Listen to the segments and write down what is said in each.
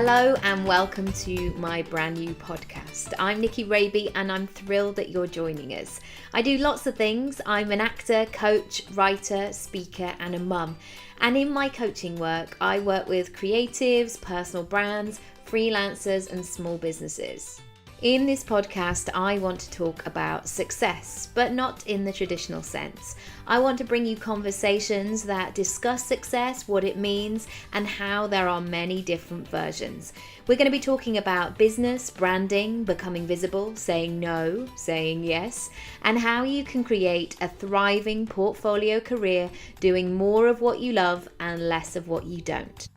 Hello and welcome to my brand new podcast. I'm Nicky Raby and I'm thrilled that you're joining us. I do lots of things. I'm an actor, coach, writer, speaker and a mum. And in my coaching work, I work with creatives, personal brands, freelancers and small businesses. In this podcast, I want to talk about success, but not in the traditional sense. I want to bring you conversations that discuss success, what it means, and how there are many different versions. We're going to be talking about business, branding, becoming visible, saying no, saying yes, and how you can create a thriving portfolio career doing more of what you love and less of what you don't.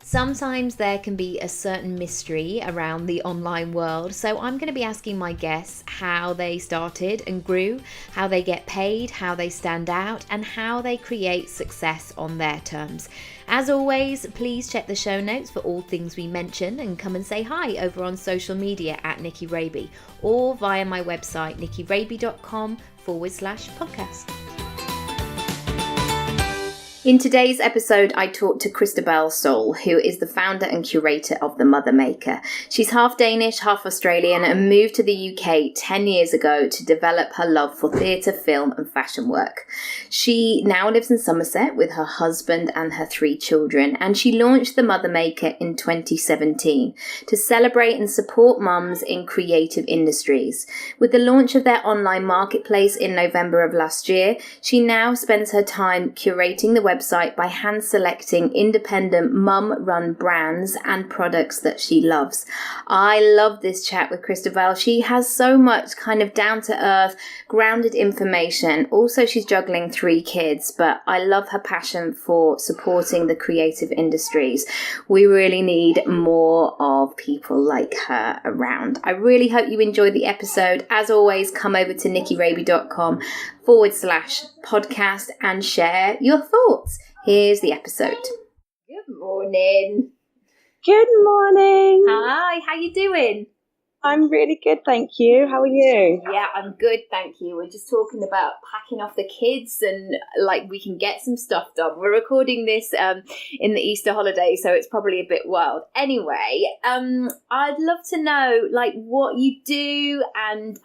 Sometimes there can be a certain mystery around the online world, so I'm going to be asking my guests how they started and grew, how they get paid, how they stand out, and how they create success on their terms. As always, please check the show notes for all things we mention and come and say hi over on social media at Nicky Raby or via my website nickyraby.com/podcast. In today's episode, I talked to Christabel Saul, who is the founder and curator of The Mother Maker. She's half Danish, half Australian, and moved to the UK 10 years ago to develop her love for theatre, film and fashion work. She now lives in Somerset with her husband and her 3 children, and she launched The Mother Maker in 2017 to celebrate and support mums in creative industries. With the launch of their online marketplace in November of last year, she now spends her time curating the website by hand selecting independent mum-run brands and products that she loves. I love this chat with Christabel. She has so much kind of down-to-earth, grounded information. Also, she's juggling 3 kids, but I love her passion for supporting the creative industries. We really need more of people like her around. I really hope you enjoyed the episode. As always, come over to nickyraby.com/podcast and share your thoughts. Here's the episode. Good morning. Good morning. Hi, how you doing? I'm really good, thank you. How are you? Yeah, I'm good, thank you. We're just talking about packing off the kids and like we can get some stuff done. We're recording this in the Easter holiday, so it's probably a bit wild. Anyway, I'd love to know like what you do and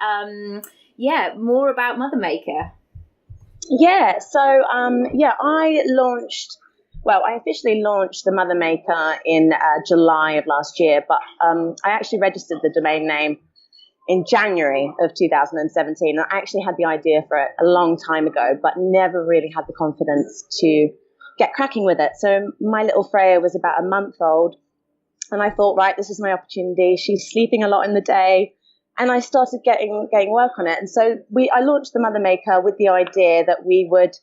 more about Mother Maker. Yeah, so I officially launched The Mother Maker in July of last year, but I actually registered the domain name in January of 2017. I actually had the idea for it a long time ago, but never really had the confidence to get cracking with it. So my little Freya was about a month old, and I thought, right, this is my opportunity. She's sleeping a lot in the day. And I started getting work on it. And so I launched The Mother Maker with the idea that we would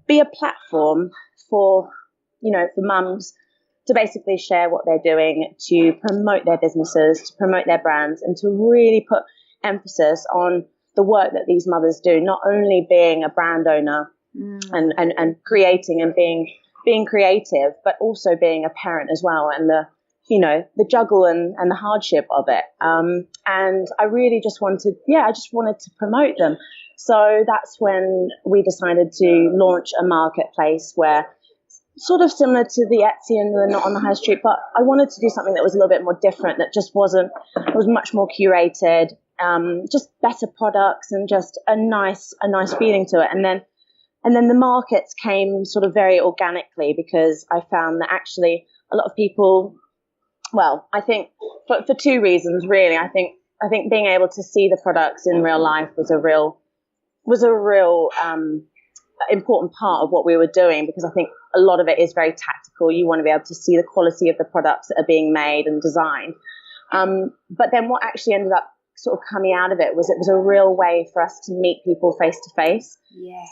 be a platform for mums to basically share what they're doing, to promote their businesses, to promote their brands, and to really put emphasis on the work that these mothers do, not only being a brand owner and creating and being creative, but also being a parent as well, and the juggle and the hardship of it. And I really just wanted to promote them. So that's when we decided to launch a marketplace where sort of similar to the Etsy and the Not on the High Street, but I wanted to do something that was a little bit more different, that just was much more curated, just better products and just a nice feeling to it. And then the markets came sort of very organically, because I found that actually a lot of people, well, I think for 2 reasons, really. I think being able to see the products in real life was a real important part of what we were doing, because I think a lot of it is very tactical. You want to be able to see the quality of the products that are being made and designed. But then what actually ended up sort of coming out of it was a real way for us to meet people face to face.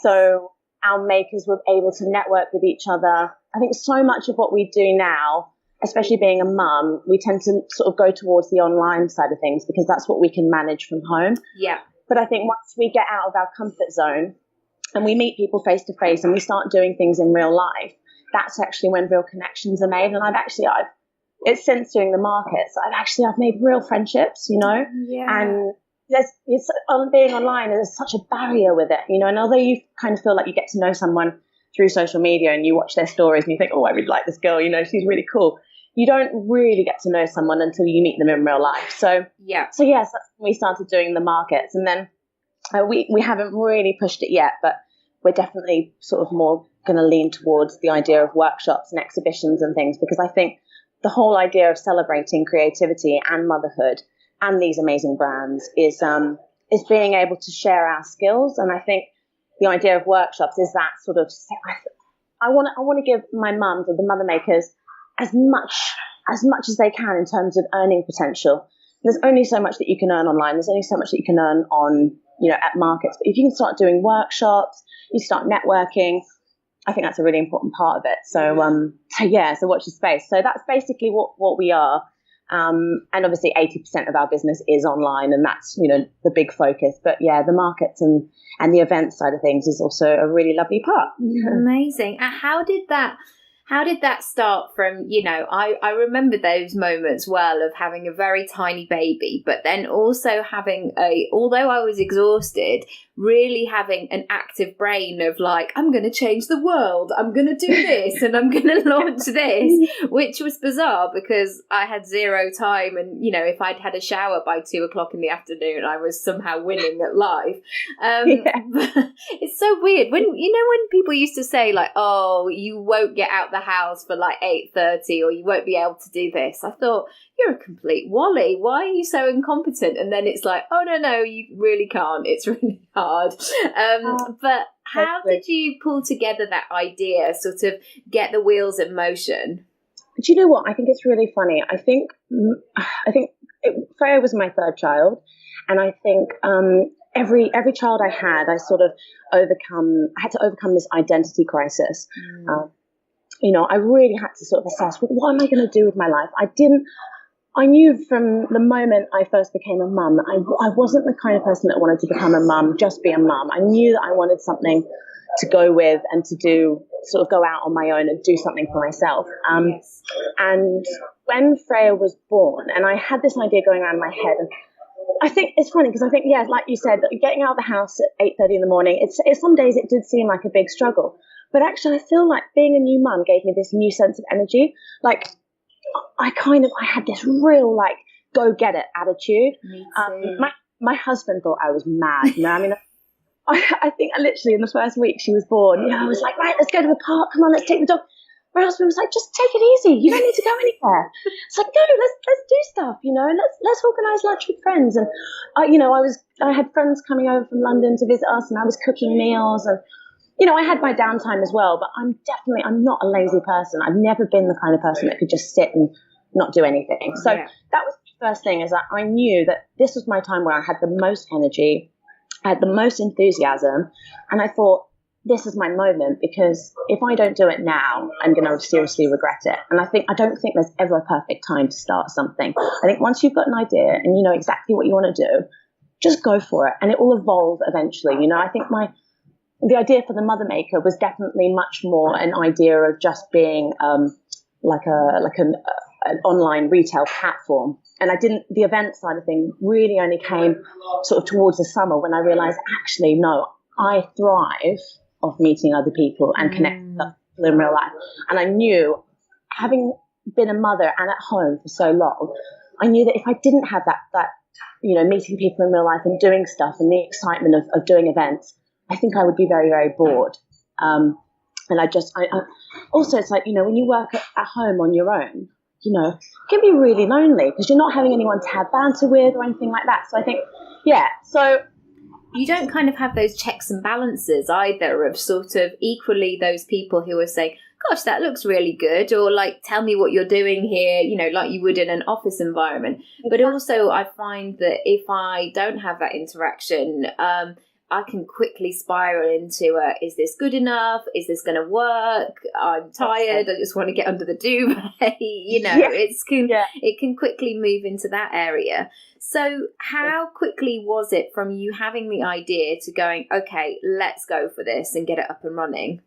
So our makers were able to network with each other. I think so much of what we do now, especially being a mum, we tend to sort of go towards the online side of things because that's what we can manage from home. Yeah. But I think once we get out of our comfort zone and we meet people face to face and we start doing things in real life, that's actually when real connections are made. And it's since doing the markets, I've made real friendships, Yeah. And being online, there's such a barrier with it, and although you kind of feel like you get to know someone through social media and you watch their stories and you think, oh, I really like this girl, she's really cool. you don't really get to know someone until you meet them in real life. So yes, we started doing the markets, and then we haven't really pushed it yet, but we're definitely sort of more going to lean towards the idea of workshops and exhibitions and things, because I think the whole idea of celebrating creativity and motherhood and these amazing brands is being able to share our skills. And I think the idea of workshops is that sort of, I want to give my mums or the mother makers as much as they can in terms of earning potential. There's only so much that you can earn online. There's only so much that you can earn on, at markets. But if you can start doing workshops, you start networking, I think that's a really important part of it. So watch the space. So that's basically what we are. And obviously 80% of our business is online, and that's, the big focus. But yeah, the markets and the event side of things is also a really lovely part. Amazing. How did that start from, I remember those moments well of having a very tiny baby, but then also having although I was exhausted, really having an active brain of like, I'm going to change the world, I'm going to do this, and I'm going to launch this, which was bizarre because I had zero time. And, if I'd had a shower by 2:00 in the afternoon, I was somehow winning at life. It's so weird. When people used to say like, oh, you won't get out the house for like 8:30 or you won't be able to do this, I thought, you're a complete wally. Why are you so incompetent? And then it's like, oh, no, you really can't. It's really hard. But how did you pull together that idea, sort of get the wheels in motion? Do you know what? I think it's really funny. I think Freya was my third child. And I think every child I had, I sort of had to overcome this identity crisis. I really had to sort of assess, what am I going to do with my life? I knew from the moment I first became a mum that I wasn't the kind of person that wanted to become a mum, just be a mum. I knew that I wanted something to go with and to do, sort of go out on my own and do something for myself. Yes. And when Freya was born, and I had this idea going around my head, and I think it's funny because I think, like you said, getting out of the house at 8:30 in the morning, some days it did seem like a big struggle. But actually, I feel like being a new mum gave me this new sense of energy. Like, I had this real, like, go get it attitude. Me too. My husband thought I was mad. I think literally in the first week she was born, I was like, right, let's go to the park. Come on, let's take the dog. My husband was like, just take it easy. You don't need to go anywhere. It's like, no, let's do stuff, let's organise lunch with friends. And, I had friends coming over from London to visit us, and I was cooking meals, and, I had my downtime as well, but I'm not a lazy person. I've never been the kind of person that could just sit and not do anything. So that was the first thing, is that I knew that this was my time where I had the most energy, I had the most enthusiasm, and I thought, this is my moment, because if I don't do it now, I'm going to seriously regret it. And I don't think there's ever a perfect time to start something. I think once you've got an idea and you know exactly what you want to do, just go for it, and it will evolve eventually. I think the idea for the Mother Maker was definitely much more an idea of just being like an online retail platform. And the event side of things really only came sort of towards the summer, when I realized, actually, no, I thrive off meeting other people and connecting with people in real life. And I knew, having been a mother and at home for so long, I knew that if I didn't have that meeting people in real life and doing stuff and the excitement of doing events, I think I would be very, very bored. And also, it's like, when you work at home on your own, it can be really lonely because you're not having anyone to have banter with or anything like that. So I think, so you don't kind of have those checks and balances either, of sort of equally those people who are saying, gosh, that looks really good, or like, tell me what you're doing here, like you would in an office environment. Exactly. But also I find that if I don't have that interaction, I can quickly spiral into is this good enough? Is this going to work? I'm tired. I just want to get under the duvet. It can quickly move into that area. So how quickly was it from you having the idea to going, okay, let's go for this and get it up and running?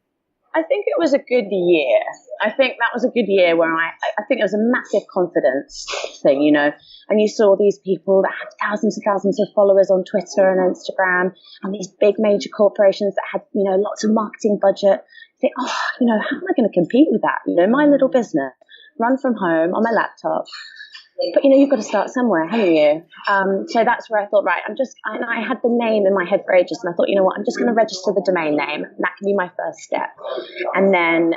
I think it was a good year. I think that was a good year where I think it was a massive confidence thing, and you saw these people that had thousands and thousands of followers on Twitter and Instagram, and these big major corporations that had, lots of marketing budget. You think, how am I going to compete with that? My little business. run from home on my laptop. But, you've got to start somewhere, haven't you? So that's where I thought, right, I had the name in my head for ages, and I thought, you know what, I'm just going to register the domain name. That can be my first step. And then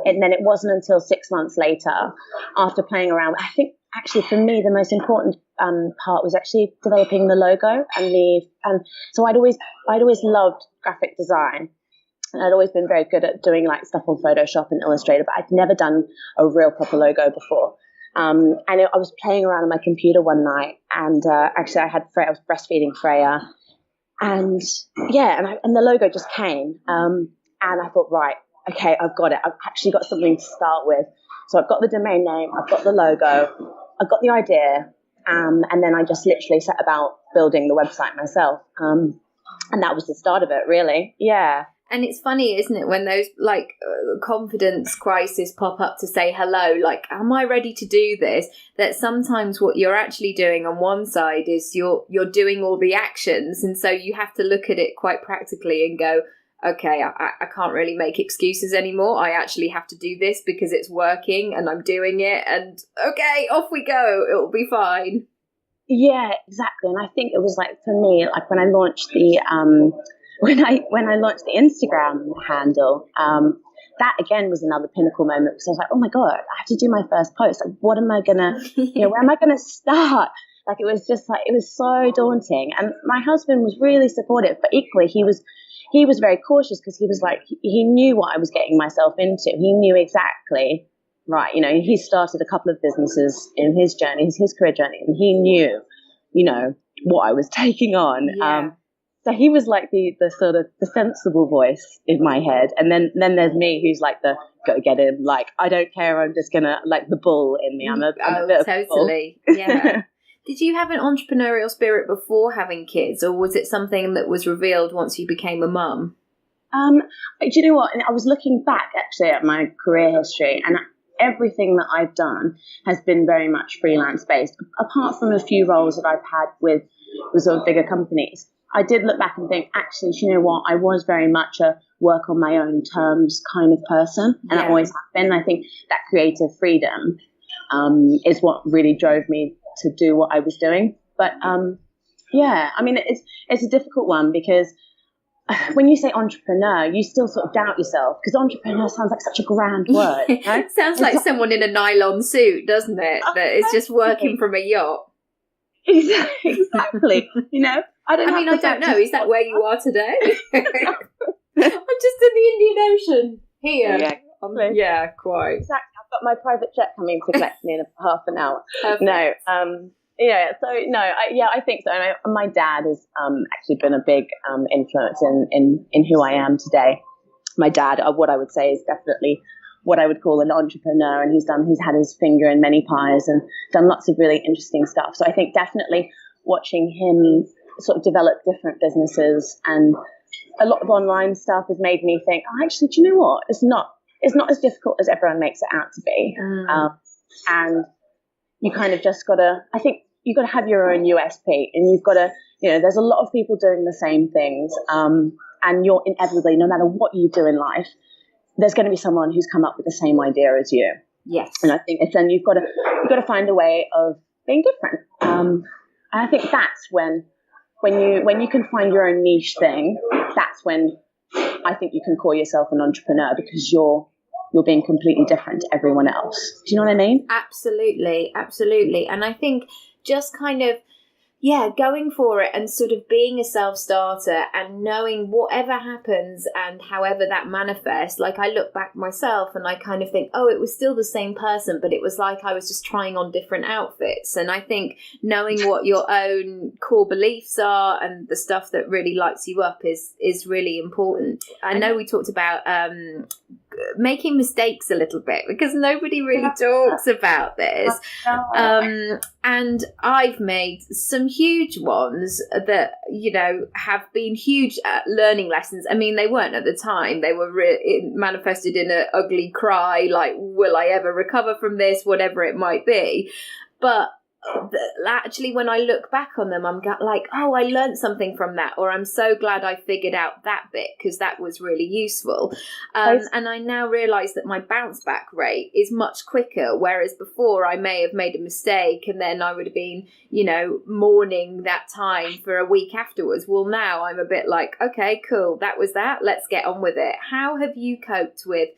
it wasn't until 6 months later, after playing around, I think actually for me, the most important part was actually developing the logo and so I'd always loved graphic design. And I'd always been very good at doing like stuff on Photoshop and Illustrator, but I'd never done a real proper logo before. I was playing around on my computer one night, and actually I was breastfeeding Freya, and the logo just came, and I thought, right, okay, I've got it. I've actually got something to start with. So I've got the domain name, I've got the logo, I've got the idea, and then I just literally set about building the website myself, and that was the start of it, really. Yeah. And it's funny, isn't it, when those confidence crises pop up to say hello, like, am I ready to do this? That sometimes what you're actually doing on one side is you're doing all the actions. And so you have to look at it quite practically and go, okay, I can't really make excuses anymore. I actually have to do this because it's working and I'm doing it. And okay, off we go. It'll be fine. Yeah, exactly. And I think it was like, for me, like when I launched the when I launched the Instagram handle, that again was another pinnacle moment, because I was like, oh my God, I have to do my first post. Like, what am I gonna, where am I gonna start? Like, it was just like, it was so daunting. And my husband was really supportive, but equally he was very cautious, because he was like, he knew what I was getting myself into. He knew exactly, right, he started a couple of businesses in his journey, his career journey, and he knew, what I was taking on. Yeah. So he was like the sort of the sensible voice in my head. And then there's me, who's like the go get him, like, I don't care, I'm just gonna, like, the bull in me. I'm a bit totally. Of a bull. Yeah. Did you have an entrepreneurial spirit before having kids, or was it something that was revealed once you became a mum? Do you know what? I was looking back actually at my career history, and everything that I've done has been very much freelance based, apart from a few roles that I've had with sort of bigger companies. I did look back and think, actually, you know what? I was very much a work on my own terms kind of person, and I always have been. I think that creative freedom is what really drove me to do what I was doing. But I mean, it's a difficult one, because when you say entrepreneur, you still sort of doubt yourself, because entrepreneur sounds like such a grand word. Right? It sounds like someone in a nylon suit, doesn't it? That is just working from a yacht. Exactly. I don't know. Is that where you are today? I'm just in the Indian Ocean here. Yeah, exactly. Yeah, quite. Exactly. I've got my private jet coming to collect me in half an hour. Perfect. No. I think so. And my dad has actually been a big influence in who I am today. My dad, what I would say, is definitely what I would call an entrepreneur, and he's had his finger in many pies and done lots of really interesting stuff. So I think definitely watching him sort of develop different businesses and a lot of online stuff has made me think, actually, do you know what? It's not as difficult as everyone makes it out to be. And you kind of just gotta, I think you've got to have your own USP, and you've got to, there's a lot of people doing the same things. And you're inevitably, no matter what you do in life, there's going to be someone who's come up with the same idea as you. Yes. And I think then you've got to find a way of being different. And I think that's when you can find your own niche thing, that's when I think you can call yourself an entrepreneur, because you're being completely different to everyone else. Do you know what I mean? Absolutely. Absolutely. And I think just kind of, going for it and sort of being a self-starter and knowing whatever happens and however that manifests. Like, I look back myself and I kind of think, it was still the same person, but it was like I was just trying on different outfits. And I think knowing what your own core beliefs are and the stuff that really lights you up is really important. I know we talked about making mistakes a little bit, because nobody really talks about this. And I've made some huge ones that, have been huge learning lessons. I mean, they weren't at the time. They were manifested in an ugly cry, like, will I ever recover from this, whatever it might be. But actually, when I look back on them, I'm like, oh, I learned something from that, or I'm so glad I figured out that bit because that was really useful. And I now realise that my bounce back rate is much quicker, whereas before I may have made a mistake and then I would have been, mourning that time for a week afterwards. Well, now I'm a bit like, okay, cool, that was that. Let's get on with it. How have you coped with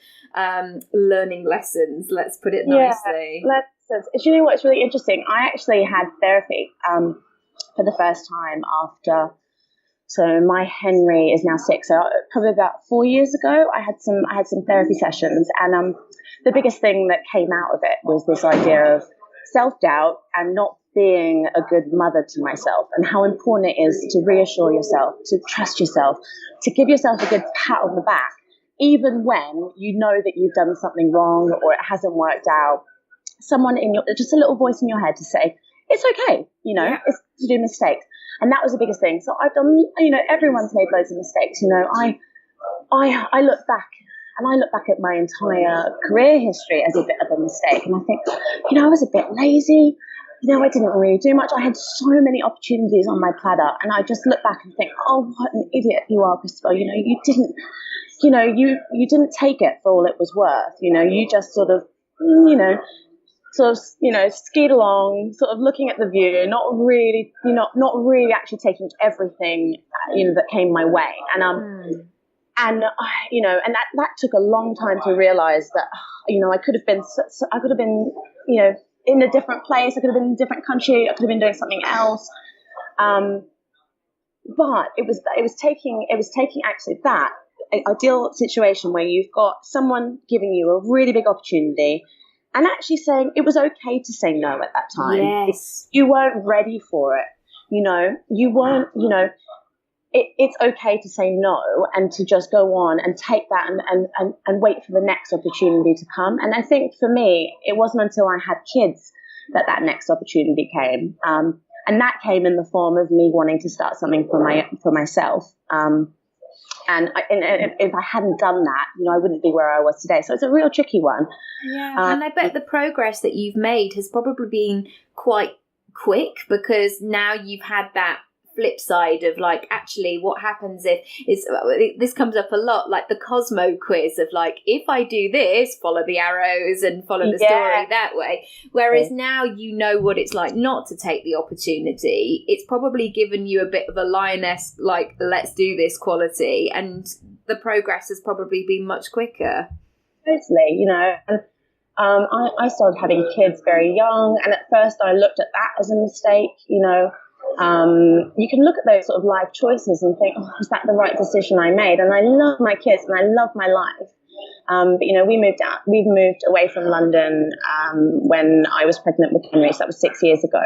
learning lessons? Let's put it nicely. Do you know what's really interesting? I actually had therapy for the first time after. So my Henry is now 6. So probably about 4 years ago, I had some therapy sessions, and the biggest thing that came out of it was this idea of self-doubt and not being a good mother to myself, and how important it is to reassure yourself, to trust yourself, to give yourself a good pat on the back, even when you know that you've done something wrong or it hasn't worked out. Someone just a little voice in your head to say, it's okay, it's to do mistakes. And that was the biggest thing. So I've done, everyone's made loads of mistakes. I look back at my entire career history as a bit of a mistake. And I think, I was a bit lazy. I didn't really do much. I had so many opportunities on my platter. And I just look back and think, oh, what an idiot you are, Christabel. You didn't, you didn't take it for all it was worth. You just sort of, skied along, sort of looking at the view, not really actually taking everything, that came my way. And that took a long time to realize that, I could have been, in a different place. I could have been in a different country. I could have been doing something else. But it was taking actually that ideal situation where you've got someone giving you a really big opportunity, and actually saying it was okay to say no at that time. Yes. You weren't ready for it. You weren't, it's okay to say no and to just go on and take that and wait for the next opportunity to come. And I think for me, it wasn't until I had kids that next opportunity came. And that came in the form of me wanting to start something for myself. And if I hadn't done that, I wouldn't be where I was today. So it's a real tricky one. Yeah, and I bet the progress that you've made has probably been quite quick, because now you've had that flip side of like, actually what happens if this comes up a lot, like the Cosmo quiz of like, if I do this, follow the arrows and follow the story that way, whereas now what it's like not to take the opportunity. It's probably given you a bit of a lioness, like, let's do this quality, and the progress has probably been much quicker. Totally. And I started having kids very young, and at first I looked at that as a mistake. You can look at those sort of life choices and think, oh, was that the right decision I made? And I love my kids and I love my life. But we've moved away from London when I was pregnant with Henry, so that was 6 years ago,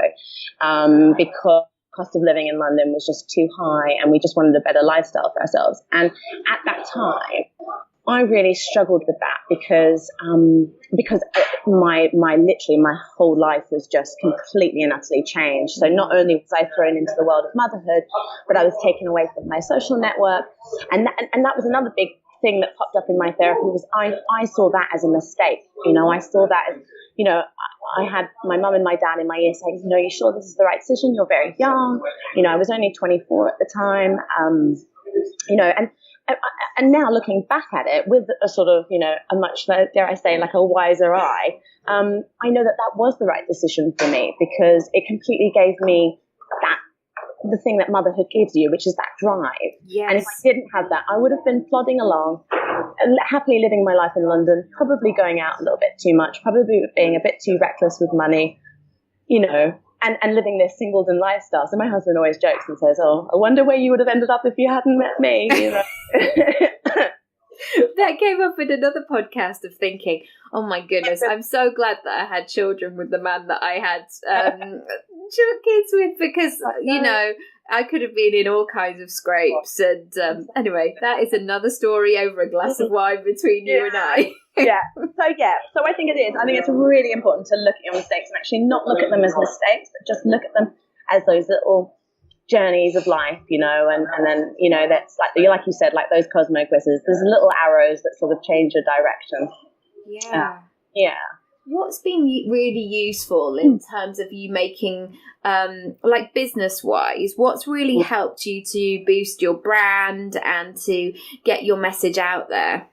because the cost of living in London was just too high, and we just wanted a better lifestyle for ourselves. And at that time, I really struggled with that because my whole life was just completely and utterly changed. So not only was I thrown into the world of motherhood, but I was taken away from my social network, and that was another big thing that popped up in my therapy. Was I saw that as a mistake. I saw that as, I had my mum and my dad in my ear saying, you sure this is the right decision? You're very young. I was only 24 at the time. And now looking back at it with a sort of, a much, dare I say, like a wiser eye, I know that was the right decision for me, because it completely gave me the thing that motherhood gives you, which is that drive. Yes. And if I didn't have that, I would have been plodding along, happily living my life in London, probably going out a little bit too much, probably being a bit too reckless with money, and living this singleton lifestyle. So my husband always jokes and says, oh, I wonder where you would have ended up if you hadn't met me. That came up in another podcast of thinking, oh my goodness, I'm so glad that I had children with the man that I had kids with, because, I could have been in all kinds of scrapes. And anyway, that is another story over a glass of wine between you and I. So I think it is. I think it's really important to look at your mistakes and actually not look at them as mistakes, but just look at them as those little journeys of life, and then, that's like you said, like those Cosmo quizzes, there's little arrows that sort of change your direction. Yeah. What's been really useful in terms of you making, like business wise, what's really helped you to boost your brand and to get your message out there?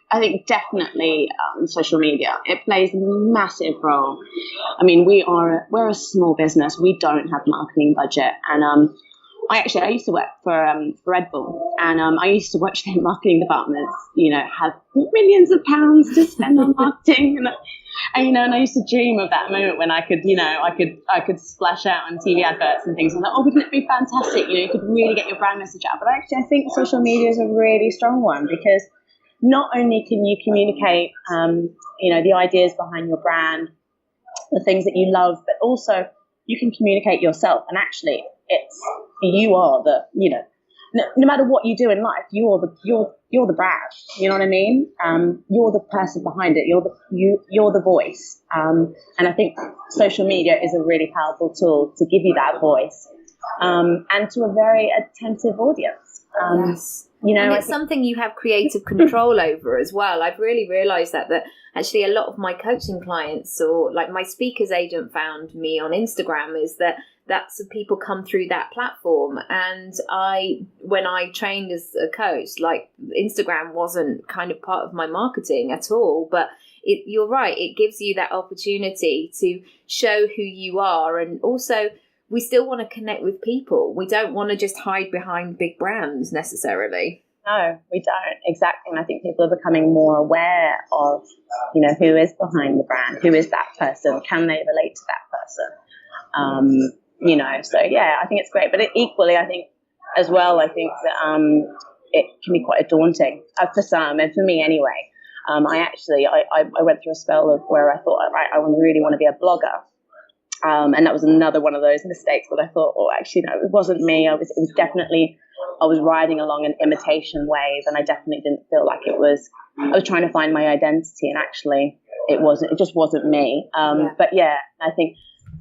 I think definitely social media. It plays a massive role. I mean, we're a small business. We don't have marketing budget, and I used to work for Red Bull, and I used to watch their marketing departments, have millions of pounds to spend on marketing, and I used to dream of that moment when I could splash out on TV adverts and things. I was like, oh, wouldn't it be fantastic? You could really get your brand message out. But actually, I think social media is a really strong one, because not only can you communicate, the ideas behind your brand, the things that you love, but also you can communicate yourself. And actually, you are no matter what you do in life, you're the brand. You know what I mean? You're the person behind it. You're the voice. And I think social media is a really powerful tool to give you that voice, and to a very attentive audience. Yes. And it's something you have creative control over as well. I've really realised that actually a lot of my coaching clients, or like my speaker's agent found me on Instagram, is that's people come through that platform. And when I trained as a coach, like Instagram wasn't kind of part of my marketing at all, but you're right, it gives you that opportunity to show who you are. And also, we still want to connect with people. We don't want to just hide behind big brands necessarily. No, we don't. Exactly. And I think people are becoming more aware of, who is behind the brand, who is that person, can they relate to that person? So yeah, I think it's great. But equally, I think as well, that it can be quite daunting for some, and for me anyway. I went through a spell of where I thought, right, I really want to be a blogger. And that was another one of those mistakes that I thought, oh, actually, no, it wasn't me. It was definitely, I was riding along an imitation wave, and I definitely didn't feel like I was trying to find my identity, and actually it just wasn't me. But yeah, I think,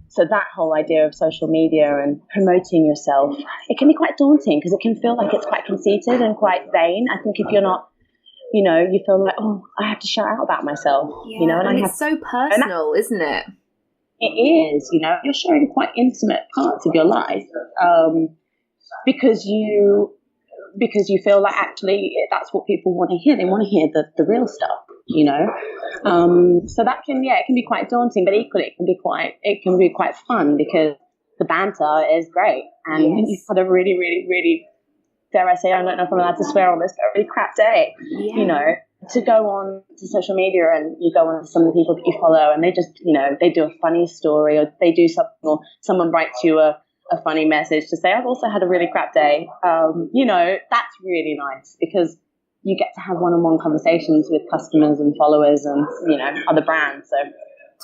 so that whole idea of social media and promoting yourself, it can be quite daunting, because it can feel like it's quite conceited and quite vain. I think if you're not, you feel like, oh, I have to shout out about myself, and it's so personal, isn't it? It is, you're showing quite intimate parts of your life, because you feel like actually that's what people want to hear. They want to hear the real stuff, So that it can be quite daunting, but equally it can be quite fun, because the banter is great, and you've had a really, really, really, dare I say, I don't know if I'm allowed to swear on this, but a really crap day, to go on to social media, and you go on to some of the people that you follow, and they just, they do a funny story, or they do something, or someone writes you a funny message to say, I've also had a really crap day. That's really nice, because you get to have one-on-one conversations with customers and followers and, other brands. So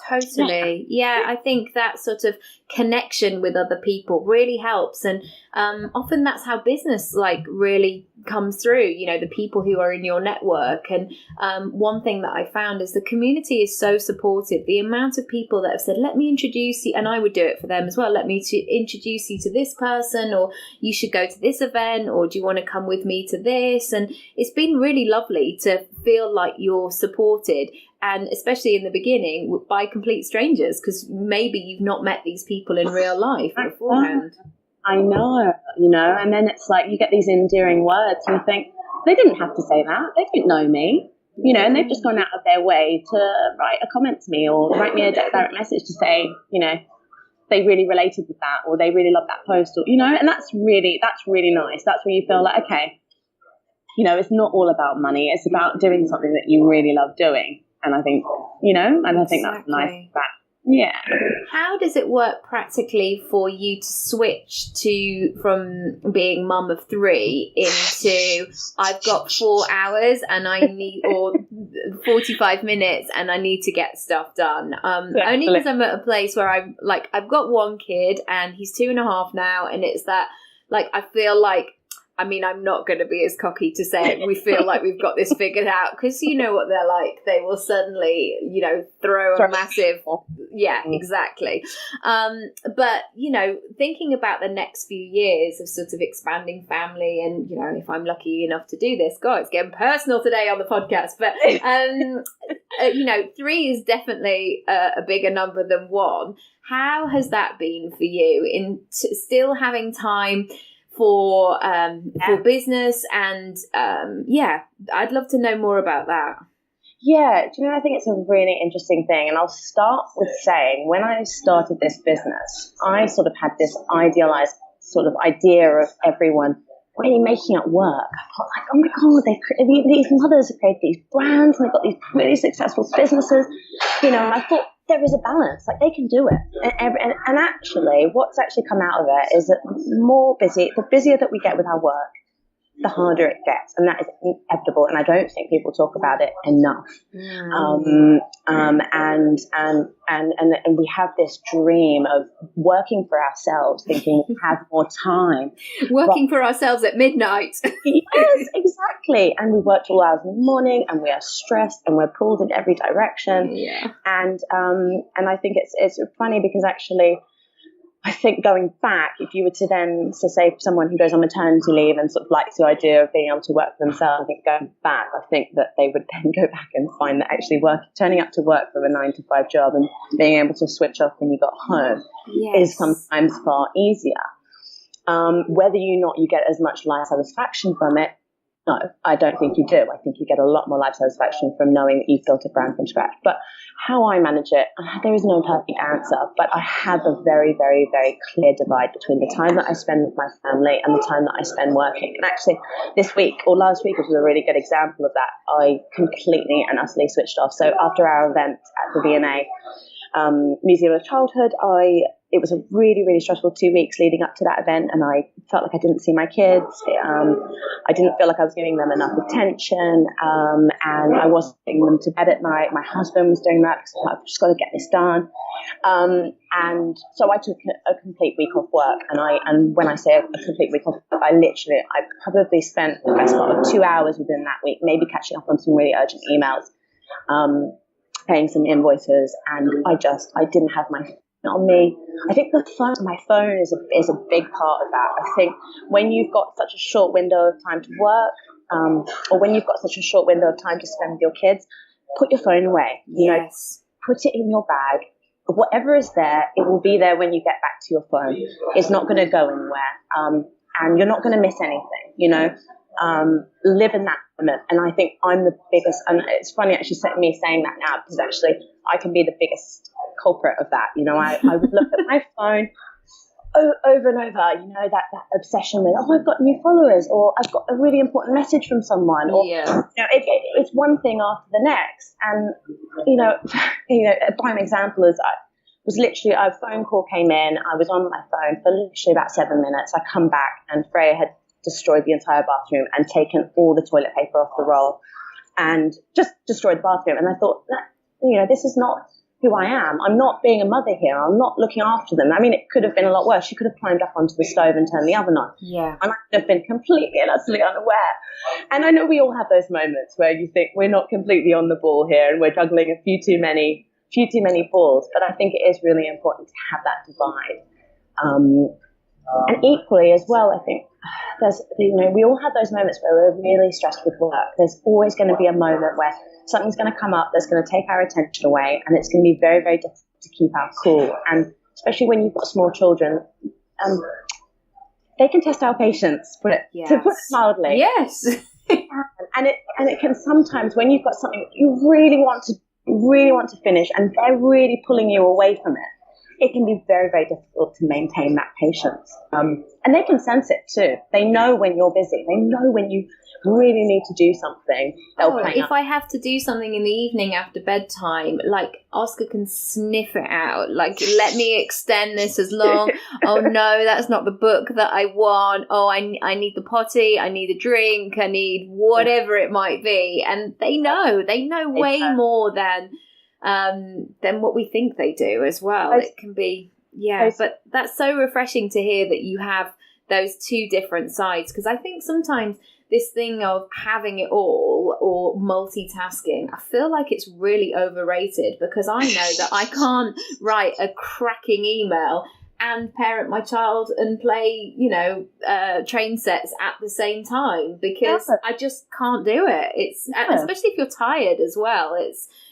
totally. Yeah, I think that sort of connection with other people really helps, and often that's how business really comes through, the people who are in your network. And one thing that I found is the community is so supportive. The amount of people that have said, let me introduce you, and I would do it for them as well, let me introduce you to this person, or you should go to this event, or do you want to come with me to this? And it's been really lovely to feel like you're supported, and especially in the beginning by complete strangers, because maybe you've not met these people in real life beforehand. I know, and then it's like you get these endearing words, and you think, they didn't have to say that. They didn't know me, and they've just gone out of their way to write a comment to me, or write me a direct message to say, they really related with that, or they really loved that post, or, and that's really nice. That's where you feel like, okay, it's not all about money. It's about doing something that you really love doing. And I think, I think that's nice. Yeah. How does it work practically for you to switch from being mum of 3 into I've got 4 hours and I need, or 45 minutes and I need to get stuff done? Only because I'm at a place where I've got one kid and he's 2.5 now, and it's that I feel like I mean, I'm not going to be as cocky to say we feel like we've got this figured out, because you know what they're like. They will suddenly, throw a massive, exactly. But, thinking about the next few years of sort of expanding family and, if I'm lucky enough to do this, God, it's getting personal today on the podcast. But, 3 is definitely a bigger number than 1. How has that been for you in still having time for business? And I'd love to know more about that. Yeah, I think it's a really interesting thing. And I'll start with saying, when I started this business, I sort of had this idealized sort of idea of everyone really making it work. I thought, like, oh my God, these mothers have created these brands and they've got these really successful businesses, and I thought, there is a balance, like they can do it. And actually, what's actually come out of it is that the busier that we get with our work, the harder it gets, and that is inevitable. And I don't think people talk about it enough. And we have this dream of working for ourselves, thinking we have more time. Working for ourselves at midnight. Yes, exactly. And we work till hours in the morning, and we are stressed, and we're pulled in every direction. Yeah. And I think it's funny because actually, I think going back, if you were to then, say someone who goes on maternity leave and sort of likes the idea of being able to work for themselves, I think going back, I think that they would then go back and find that actually turning up to work for a 9-to-5 job and being able to switch off when you got home is sometimes far easier. Whether or not you get as much life satisfaction from it, no, I don't think you do. I think you get a lot more life satisfaction from knowing that you've built a brand from scratch. But how I manage it, there is no perfect answer, but I have a very, very, very clear divide between the time that I spend with my family and the time that I spend working. And actually, this week or last week was a really good example of that. I completely and utterly switched off. So after our event at the V&A Museum of Childhood, it was a really, really stressful 2 weeks leading up to that event, and I felt like I didn't see my kids. I didn't feel like I was giving them enough attention, and I wasn't getting them to bed at night. My husband was doing that because I've just got to get this done. And so I took a complete week off work, and when I say a complete week off work, I probably spent the best part of 2 hours within that week, maybe catching up on some really urgent emails, paying some invoices, and I didn't have my on me. I think my phone is a big part of that. I think when you've got such a short window of time to work, or when you've got such a short window of time to spend with your kids, put your phone away. Put it in your bag. Whatever is there, it will be there when you get back to your phone. It's not going to go anywhere, and you're not going to miss anything. Live in that moment. And I think I'm the biggest, and it's funny actually me saying that now, because actually I can be the biggest culprit of that. I would look at my phone over and over, that obsession with, I've got new followers, or I've got a really important message from someone, or it's one thing after the next. And a prime example is a phone call came in. I was on my phone for literally about 7 minutes. I come back and Freya had destroyed the entire bathroom and taken all the toilet paper off the roll and just destroyed the bathroom. And I thought, this is not who I am. I'm not being a mother here. I'm not looking after them. I mean, it could have been a lot worse. She could have climbed up onto the stove and turned the oven on. Yeah. And I could have been completely and utterly unaware. And I know we all have those moments where you think we're not completely on the ball here and we're juggling a few too many balls. But I think it is really important to have that divide. And equally as well, I think we all have those moments where we're really stressed with work. There's always going to be a moment where something's going to come up that's going to take our attention away, and it's going to be very, very difficult to keep our cool. And especially when you've got small children, they can test our patience, to put it mildly. Yes. and it can sometimes, when you've got something that you really want to finish, and they're really pulling you away from it, it can be very, very difficult to maintain that patience. And they can sense it too. They know when you're busy. They know when you really need to do something. If I have to do something in the evening after bedtime, like Oscar can sniff it out. Like, let me extend this as long. Oh no, that's not the book that I want. Oh, I need the potty. I need a drink. I need whatever it might be. And they know way more than what we think they do as well. It can be, but that's so refreshing to hear that you have those two different sides, because I think sometimes this thing of having it all or multitasking, I feel like it's really overrated, because I know that I can't write a cracking email and parent my child and play, train sets at the same time, because I just can't do it. It's especially if you're tired as well.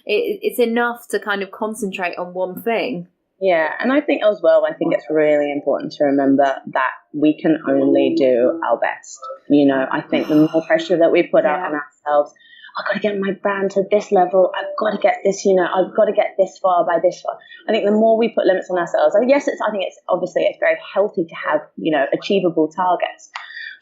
It's enough to kind of concentrate on one thing. Yeah, and I think as well, it's really important to remember that we can only do our best. I think the more pressure that we put out on ourselves, I've got to get my brand to this level, I've got to get this, I've got to get this far by this far. I think the more we put limits on ourselves, and yes, I think it's obviously it's very healthy to have, achievable targets.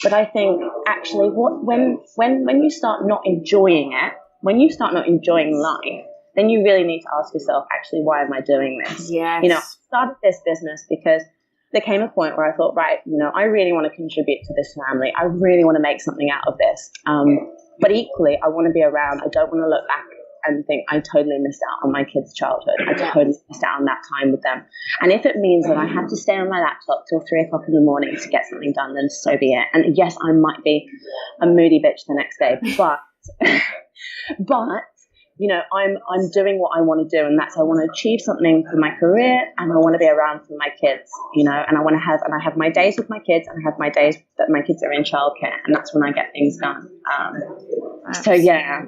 But I think actually when you start not enjoying it, when you start not enjoying life, then you really need to ask yourself, actually, why am I doing this? Yes. I started this business because there came a point where I thought, right, I really want to contribute to this family. I really want to make something out of this. But equally, I want to be around. I don't want to look back and think I totally missed out on my kids' childhood. I totally missed out on that time with them. And if it means that I have to stay on my laptop till 3 o'clock in the morning to get something done, then so be it. And yes, I might be a moody bitch the next day, but I'm doing what I want to do, and that's I want to achieve something for my career, and I want to be around for my kids, and I have my days with my kids, and I have my days that my kids are in childcare, and that's when I get things done. So yeah.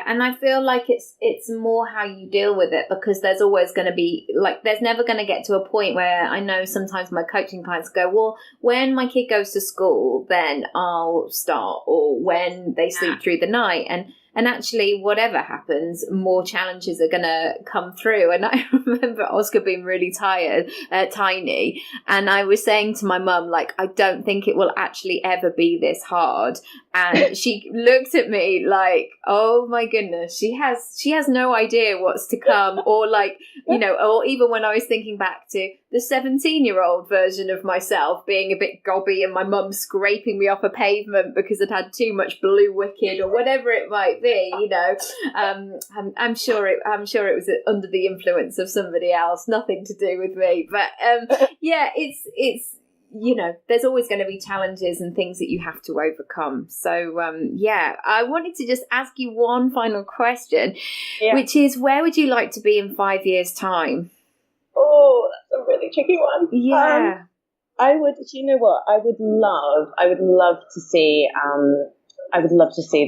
And I feel like it's more how you deal with it, because there's always going to be, there's never going to get to a point where I know sometimes my coaching clients go, well, when my kid goes to school, then I'll start, or when they sleep through the night. And actually, whatever happens, more challenges are going to come through. And I remember Oscar being really tiny. And I was saying to my mum, I don't think it will actually ever be this hard. And she looked at me like, oh my goodness, she has no idea what's to come. Or or even when I was thinking back to the 17-year-old version of myself being a bit gobby and my mum scraping me off a pavement because I'd had too much Blue Wicked or whatever it might be, I'm sure it was under the influence of somebody else, nothing to do with me. But it's there's always going to be challenges and things that you have to overcome. So I wanted to just ask you one final question, which is, where would you like to be in 5 years' time? Oh, that's a really tricky one. Yeah. I would, I would love to see,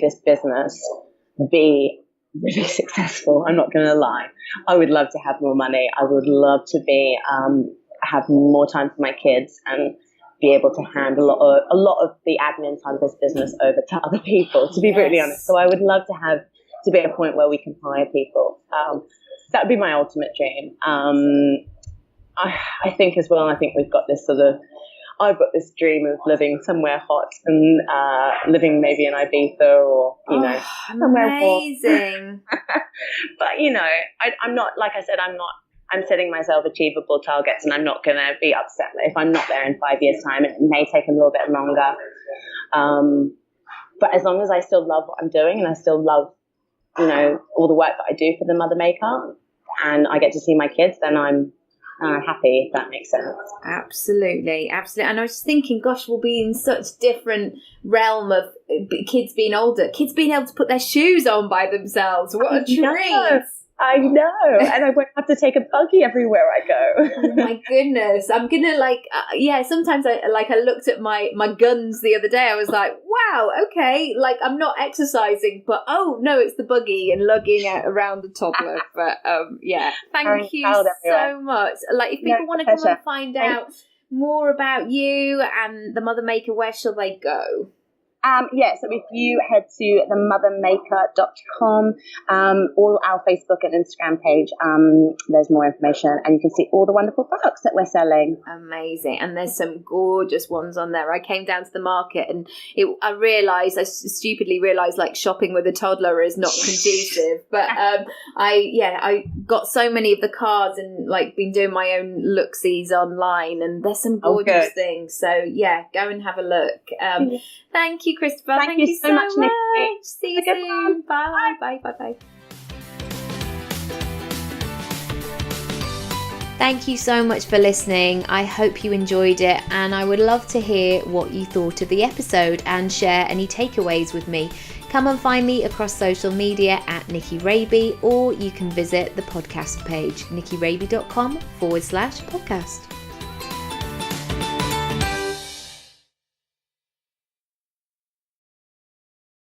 this business be really successful. I'm not going to lie. I would love to have more money. I would love to be, have more time for my kids and be able to hand a lot of the admin side of this business over to other people, to be brutally honest. So I would love to be at a point where we can hire people. That would be my ultimate dream. I think as well, we've got this I've got this dream of living somewhere hot and living maybe in Ibiza or, somewhere amazing. But, I'm not, like I said, I'm setting myself achievable targets, and I'm not going to be upset if I'm not there in 5 years' time. It may take a little bit longer. But as long as I still love what I'm doing, and I still love, all the work that I do for the Mother Maker, and I get to see my kids, then I'm happy, if that makes sense. Absolutely. And I was thinking, gosh, we'll be in such different realm of kids being older, kids being able to put their shoes on by themselves. What a treat. I know, and I won't have to take a buggy everywhere I go. Oh my goodness, I'm gonna sometimes I looked at my guns the other day. I was like, wow, okay, I'm not exercising, but oh no, it's the buggy and lugging out around the toddler. But thank you so much. If people want to come and find out more about you and the Mother Maker, where shall they go? So if you head to themothermaker.com, or our Facebook and Instagram page, there's more information, and you can see all the wonderful products that we're selling. Amazing. And there's some gorgeous ones on there. I came down to the market and I stupidly realised shopping with a toddler is not conducive. But I got so many of the cards and been doing my own look-sees online, and there's some gorgeous things. So go and have a look. Thank you, Christabel. Thank you so much, Nicky. See you soon. Bye. Bye. Thank you so much for listening. I hope you enjoyed it, and I would love to hear what you thought of the episode and share any takeaways with me. Come and find me across social media at Nicky Raby, or you can visit the podcast page, nickyraby.com/podcast.